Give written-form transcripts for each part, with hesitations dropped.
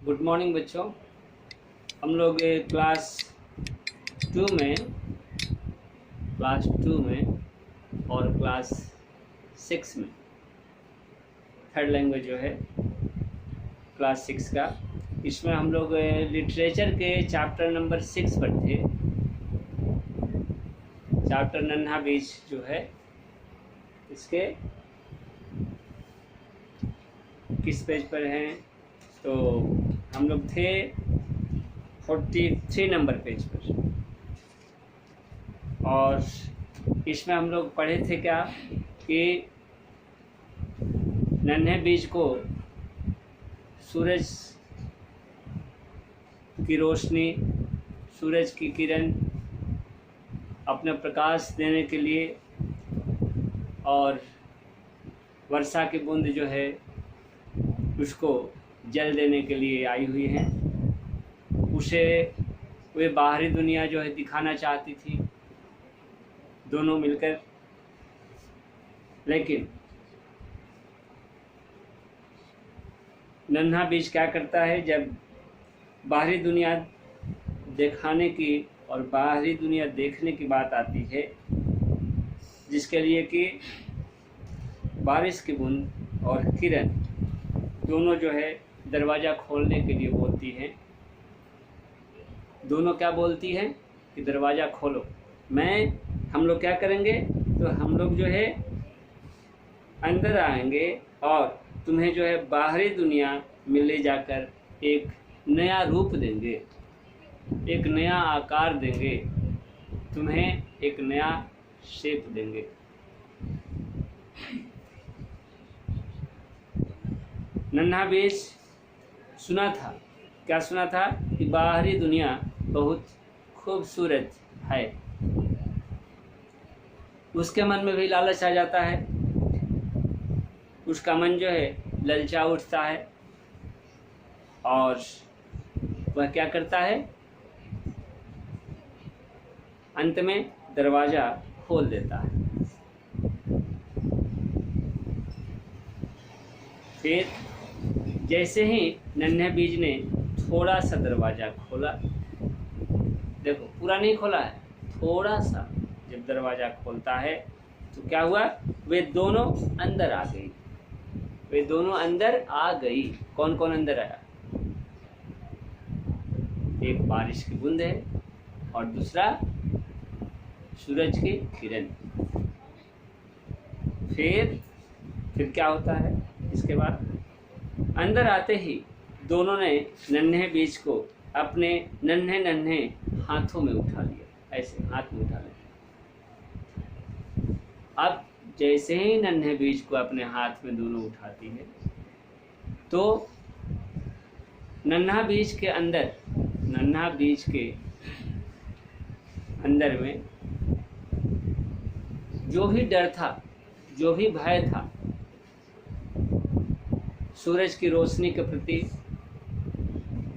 Good morning बच्चों। हम लोग टू में क्लास टू में और क्लास सिक्स में थर्ड लैंग्वेज जो है क्लास सिक्स का, इसमें हम लोग लिटरेचर के चैप्टर नंबर 6 पर थे। चैप्टर नन्हा बीज जो है इसके किस पेज पर हैं, तो हम लोग थे 43 नंबर पेज पर। और इसमें हम लोग पढ़े थे क्या कि नन्हे बीज को सूरज की रोशनी, सूरज की किरण अपना प्रकाश देने के लिए और वर्षा की बूंद जो है उसको जल देने के लिए आई हुई हैं। उसे वे बाहरी दुनिया जो है दिखाना चाहती थी दोनों मिलकर, लेकिन नन्हा बीज क्या करता है, जब बाहरी दुनिया दिखाने की और बाहरी दुनिया देखने की बात आती है, जिसके लिए कि बारिश की बूंद और किरण दोनों जो है दरवाज़ा खोलने के लिए बोलती हैं। दोनों क्या बोलती हैं कि दरवाज़ा खोलो। हम लोग क्या करेंगे, तो हम लोग जो है अंदर आएंगे और तुम्हें जो है बाहरी दुनिया में ले जाकर एक नया रूप देंगे, एक नया आकार देंगे, तुम्हें एक नया शेप देंगे। नन्हा बीज सुना था, क्या सुना था कि बाहरी दुनिया बहुत खूबसूरत है। उसके मन में भी लालच आ जाता है, उसका मन जो है ललचा उठता है और वह क्या करता है, अंत में दरवाज़ा खोल देता है। फिर जैसे ही नन्हे बीज ने थोड़ा सा दरवाज़ा खोला, देखो पूरा नहीं खोला है, थोड़ा सा जब दरवाज़ा खोलता है तो क्या हुआ, वे दोनों अंदर आ गई। वे दोनों अंदर आ गई। कौन कौन अंदर आया? एक बारिश की बूंद है और दूसरा सूरज की किरण। फिर क्या होता है, इसके बाद अंदर आते ही दोनों ने नन्हे बीज को अपने नन्हे नन्हे हाथों में उठा लिया, ऐसे हाथ में उठा लिया। अब जैसे ही नन्हे बीज को अपने हाथ में दोनों उठाती है, तो नन्हा बीज के अंदर में जो भी डर था, जो भी भय था, सूरज की रोशनी के प्रति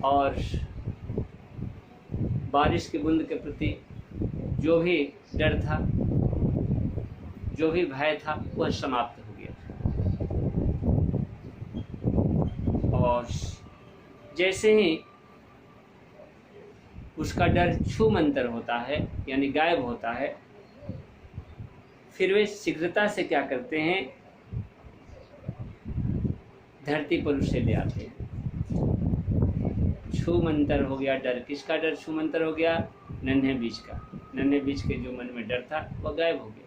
और बारिश की बूंद के प्रति जो भी डर था, जो भी भय था, वह समाप्त हो गया। और जैसे ही उसका डर छूमंतर होता है, यानी गायब होता है, फिर वे शीघ्रता से क्या करते हैं, धरती पर उसे ले आते हैं। छूमंतर हो गया डर। किसका डर छूमंतर हो गया? नन्हे बीज का। नन्हे बीज के जो मन में डर था वह गायब हो गया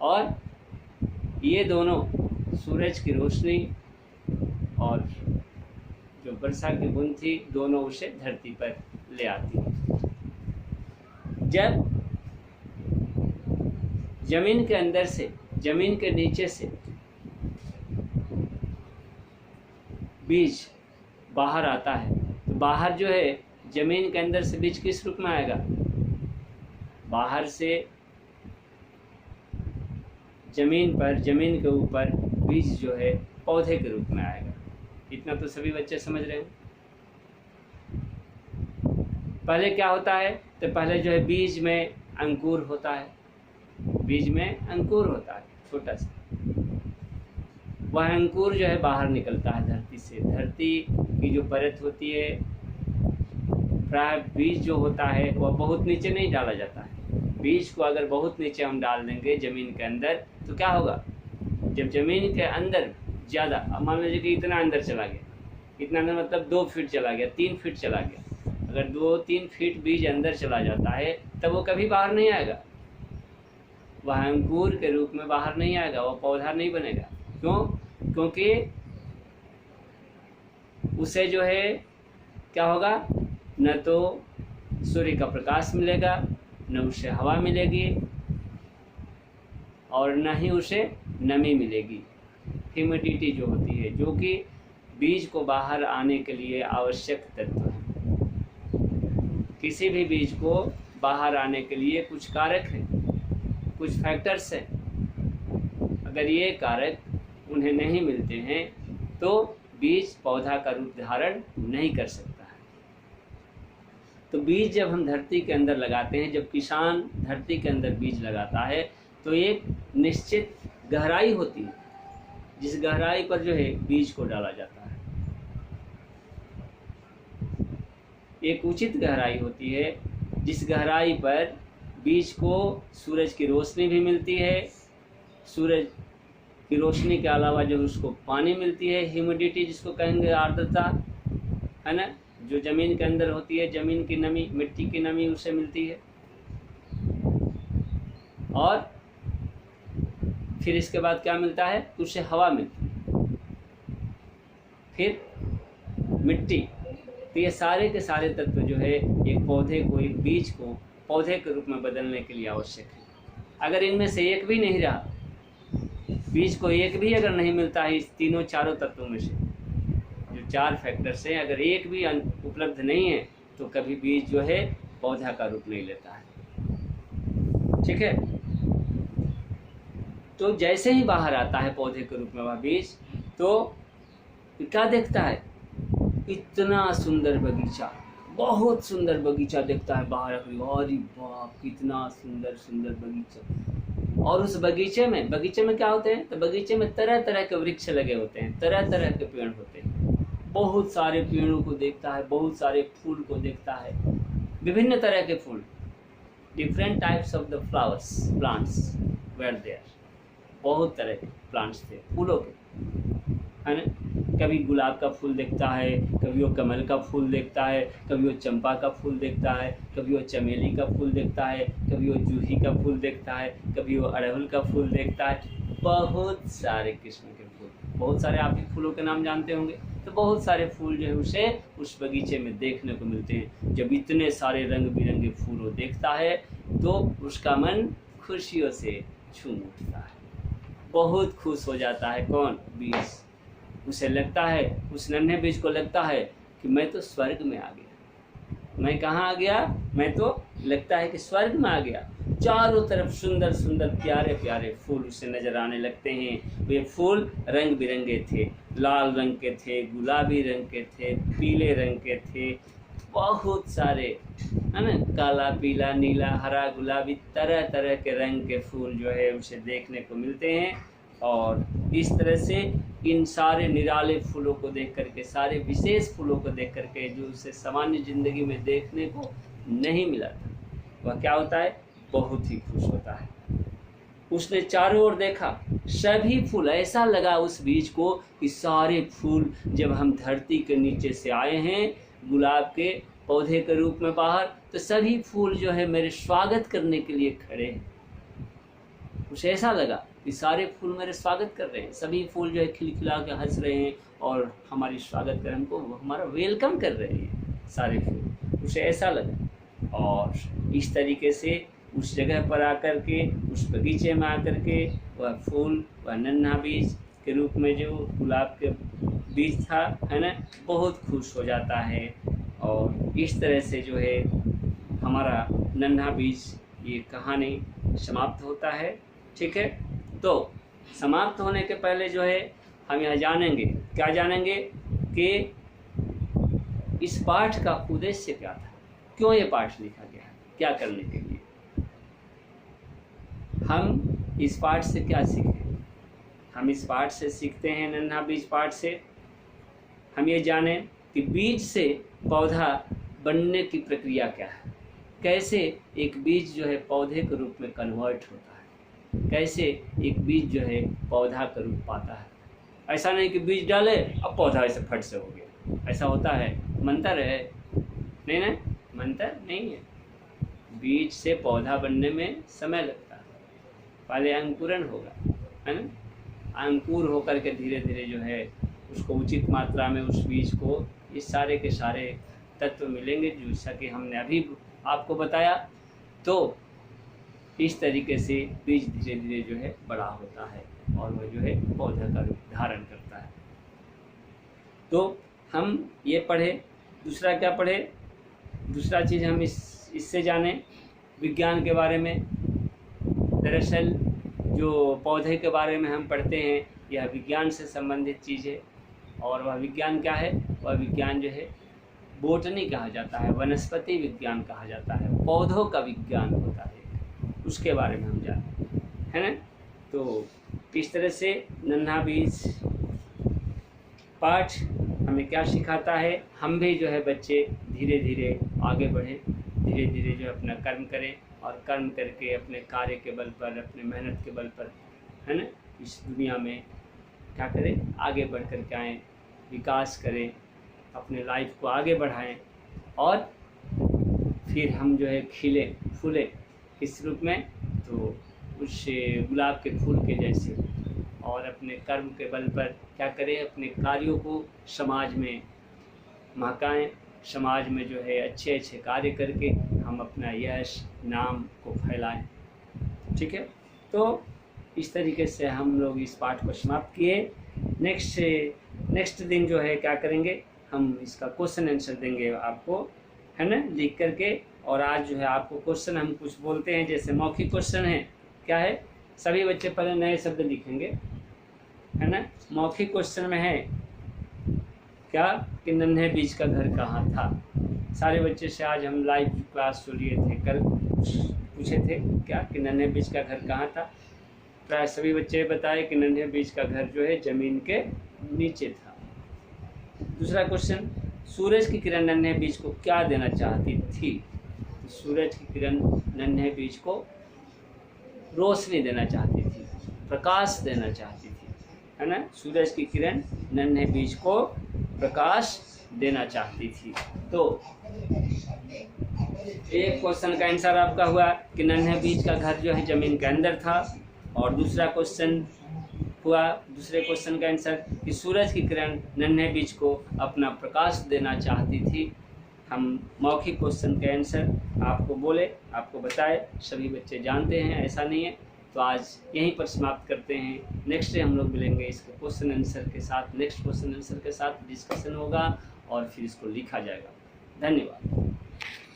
और ये दोनों सूरज की रोशनी और जो वर्षा की बूंद थी, दोनों उसे धरती पर ले आती है। जब जमीन के अंदर से, जमीन के नीचे से बीज बाहर आता है, तो बाहर जो है जमीन के अंदर से बीज किस रूप में आएगा? बाहर से जमीन पर, जमीन के ऊपर बीज जो है पौधे के रूप में आएगा। इतना तो सभी बच्चे समझ रहे हैं। पहले क्या होता है, तो पहले जो है बीज में अंकुर होता है, बीज में अंकुर होता है छोटा सा। वह अंकुर जो है बाहर निकलता है धरती से। धरती की जो परत होती है, प्राय बीज जो होता है वह बहुत नीचे नहीं डाला जाता है। बीज को अगर बहुत नीचे हम डाल देंगे ज़मीन के अंदर तो क्या होगा, जब ज़मीन के अंदर ज़्यादा, मान लीजिए कि इतना अंदर चला गया, इतना अंदर मतलब 2 फीट चला गया, 3 फीट चला गया, अगर 2-3 फीट बीज अंदर चला जाता है तब वो कभी बाहर नहीं आएगा, वह अंकुर के रूप में बाहर नहीं आएगा, वह पौधा नहीं बनेगा। क्यों? क्योंकि उसे जो है क्या होगा, न तो सूर्य का प्रकाश मिलेगा, न उसे हवा मिलेगी, और न ही उसे नमी मिलेगी। ह्यूमिडिटी जो होती है, जो कि बीज को बाहर आने के लिए आवश्यक तत्व है। किसी भी बीज को बाहर आने के लिए कुछ कारक है, कुछ फैक्टर्स हैं। अगर ये कारक उन्हें नहीं मिलते हैं तो बीज पौधा का रूप धारण नहीं कर सकता है। तो बीज जब हम धरती के अंदर लगाते हैं, जब किसान धरती के अंदर बीज लगाता है तो एक निश्चित गहराई होती है, जिस गहराई पर जो है बीज को डाला जाता है। एक उचित गहराई होती है, जिस गहराई पर बीज को सूरज की रोशनी भी मिलती है, सूरज की रोशनी के अलावा जो उसको पानी मिलती है, ह्यूमिडिटी जिसको कहेंगे, आर्द्रता है ना, जो ज़मीन के अंदर होती है, ज़मीन की नमी, मिट्टी की नमी उसे मिलती है, और फिर इसके बाद क्या मिलता है, उसे हवा मिलती है, फिर मिट्टी। तो ये सारे के सारे तत्व जो है एक पौधे को, एक बीज को पौधे के रूप में बदलने के लिए आवश्यक है। अगर इनमें से एक भी नहीं रहा, बीज को एक भी अगर नहीं मिलता है, इस तीनों चारों तत्वों में से जो 4 फैक्टर्स हैं, अगर एक भी उपलब्ध नहीं है तो कभी बीज जो है पौधा का रूप नहीं लेता है। ठीक है, तो जैसे ही बाहर आता है पौधे के रूप में वह बीज, तो क्या देखता है, इतना सुंदर बगीचा, बहुत सुंदर बगीचा देखता है बाहर। अरे बाप, कितना सुंदर सुंदर बगीचा। और उस बगीचे में क्या होते हैं, तो बगीचे में तरह तरह के वृक्ष लगे होते हैं, तरह तरह के पेड़ होते हैं। बहुत सारे पेड़ों को देखता है, बहुत सारे फूल को देखता है, विभिन्न तरह के फूल, different types of the flowers, plants were there. बहुत तरह के प्लांट्स थे फूलों के, है ना। कभी गुलाब का फूल देखता है, कभी वो कमल का फूल देखता है, कभी वो चंपा का फूल देखता है, कभी वो चमेली का फूल देखता है, कभी वो जूही का फूल देखता है, कभी वो अड़हुल का फूल देखता है। बहुत सारे किस्म के फूल, बहुत सारे आप भी फूलों के नाम जानते होंगे। तो बहुत सारे फूल जो है उसे उस बगीचे में देखने को मिलते हैं। जब इतने सारे रंग बिरंगे फूल वो देखता है तो उसका मन खुशियों से झूम उठता है, बहुत खुश हो जाता है। कौन? बीज। उसे लगता है, उस नन्हे बीज को लगता है कि मैं तो स्वर्ग में आ गया। मैं कहाँ आ गया? मैं तो लगता है कि स्वर्ग में आ गया। चारों तरफ सुंदर सुंदर प्यारे प्यारे फूल उसे नजर आने लगते हैं। वे फूल रंग बिरंगे थे, लाल रंग के थे, गुलाबी रंग के थे, पीले रंग के थे, बहुत सारे, है ना, काला, पीला, नीला, हरा, गुलाबी, तरह तरह के रंग के फूल जो है उसे देखने को मिलते हैं। और इस तरह से इन सारे निराले फूलों को देख करके, सारे विशेष फूलों को देख करके, जो उसे सामान्य ज़िंदगी में देखने को नहीं मिला था, वह क्या होता है? बहुत ही खुश होता है। उसने चारों ओर देखा, सभी फूल, ऐसा लगा उस बीज को कि सारे फूल जब हम धरती के नीचे से आए हैं गुलाब के पौधे के रूप में बाहर, तो सभी फूल जो है मेरे स्वागत करने के लिए खड़े हैं। उसे ऐसा लगा कि सारे फूल मेरे स्वागत कर रहे हैं, सभी फूल जो है खिलखिला के हंस रहे हैं और हमारी स्वागत कर, हमको हमारा वेलकम कर रहे हैं सारे फूल। उसे ऐसा लगा और इस तरीके से उस जगह पर आकर के, उस बगीचे में आकर के, वह फूल, वह नन्हा बीज के रूप में जो गुलाब के बीज था, है ना, बहुत खुश हो जाता है। और इस तरह से जो है हमारा नन्हा बीज, ये कहानी समाप्त होता है। ठीक है, तो समाप्त होने के पहले जो है हम यह जानेंगे, क्या जानेंगे कि इस पाठ का उद्देश्य क्या था, क्यों ये पाठ लिखा गया है, क्या करने के लिए, हम इस पाठ से क्या सीखें। हम इस पाठ से सीखते हैं, नन्हा बीज पाठ से हम ये जानें कि बीज से पौधा बनने की प्रक्रिया क्या है, कैसे एक बीज जो है पौधे के रूप में कन्वर्ट होता है, कैसे एक बीज जो है पौधा का रूप पाता है। ऐसा नहीं कि बीज डाले अब पौधा ऐसे फट से हो गया, ऐसा होता है? मंत्र है? नहीं ना, मंत्र नहीं है। बीज से पौधा बनने में समय लगता है, पहले अंकुरन होगा, है ना। अंकुर होकर के धीरे धीरे जो है उसको उचित मात्रा में उस बीज को ये सारे के सारे तत्व मिलेंगे, जैसा कि हमने अभी आपको बताया। तो इस तरीके से बीज धीरे धीरे जो है बड़ा होता है और वह जो है पौधा का रूप धारण करता है। तो हम ये पढ़े, दूसरा क्या पढ़े, दूसरा चीज़ हम इससे जाने विज्ञान के बारे में। दरअसल जो पौधे के बारे में हम पढ़ते हैं यह विज्ञान से संबंधित चीज़ है, और वह विज्ञान क्या है? वह विज्ञान जो है बोटनी कहा जाता है, वनस्पति विज्ञान कहा जाता है, पौधों का विज्ञान होता है, उसके बारे में हम जाने, है ना। तो इस तरह से नन्हा बीज पाठ हमें क्या सिखाता है? हम भी जो है बच्चे धीरे धीरे आगे बढ़ें, धीरे धीरे जो है अपना कर्म करें, और कर्म करके अपने कार्य के बल पर, अपने मेहनत के बल पर, है ना, इस दुनिया में क्या करें? आगे बढ़ कर के आएँ, विकास करें, अपने लाइफ को आगे बढ़ाएं, और फिर हम जो है खिले फूले किस रूप में? तो उस गुलाब के फूल के जैसे, और अपने कर्म के बल पर क्या करें? अपने कार्यों को समाज में महकाएं, समाज में जो है अच्छे अच्छे कार्य करके हम अपना यश नाम को फैलाएं। ठीक है, तो इस तरीके से हम लोग इस पाठ को समाप्त किए। नेक्स्ट दिन जो है क्या करेंगे? हम इसका क्वेश्चन आंसर देंगे आपको, है ना, लिख करके। और आज जो है आपको क्वेश्चन हम कुछ बोलते हैं, जैसे मौखिक क्वेश्चन है। क्या है? सभी बच्चे पहले नए शब्द लिखेंगे, है ना। मौखिक क्वेश्चन में है क्या कि नन्हे बीज का घर कहाँ था। सारे बच्चे से आज हम लाइव क्लास जो लिए थे, कल पूछे थे क्या कि नन्हे बीज का घर कहाँ था। प्राय सभी बच्चे बताए कि नन्हे बीज का घर जो है ज़मीन के नीचे था। दूसरा क्वेश्चन, सूरज की किरण नन्हे बीज को क्या देना चाहती थी? सूरज की किरण नन्हे बीज को रोशनी देना चाहती थी, प्रकाश देना चाहती थी, है ना। सूरज की किरण नन्हे बीज को प्रकाश देना चाहती थी। तो एक क्वेश्चन का आंसर आपका हुआ कि नन्हे बीज का घर जो है ज़मीन के अंदर था, और दूसरा क्वेश्चन हुआ, दूसरे क्वेश्चन का आंसर कि सूरज की किरण नन्हे बीज को अपना प्रकाश देना चाहती थी। हम मौखिक क्वेश्चन के आंसर आपको बोले, आपको बताए, सभी बच्चे जानते हैं, ऐसा नहीं है। तो आज यहीं पर समाप्त करते हैं। नेक्स्ट डे हम लोग मिलेंगे इसके क्वेश्चन आंसर के साथ, नेक्स्ट क्वेश्चन आंसर के साथ डिस्कशन होगा और फिर इसको लिखा जाएगा। धन्यवाद।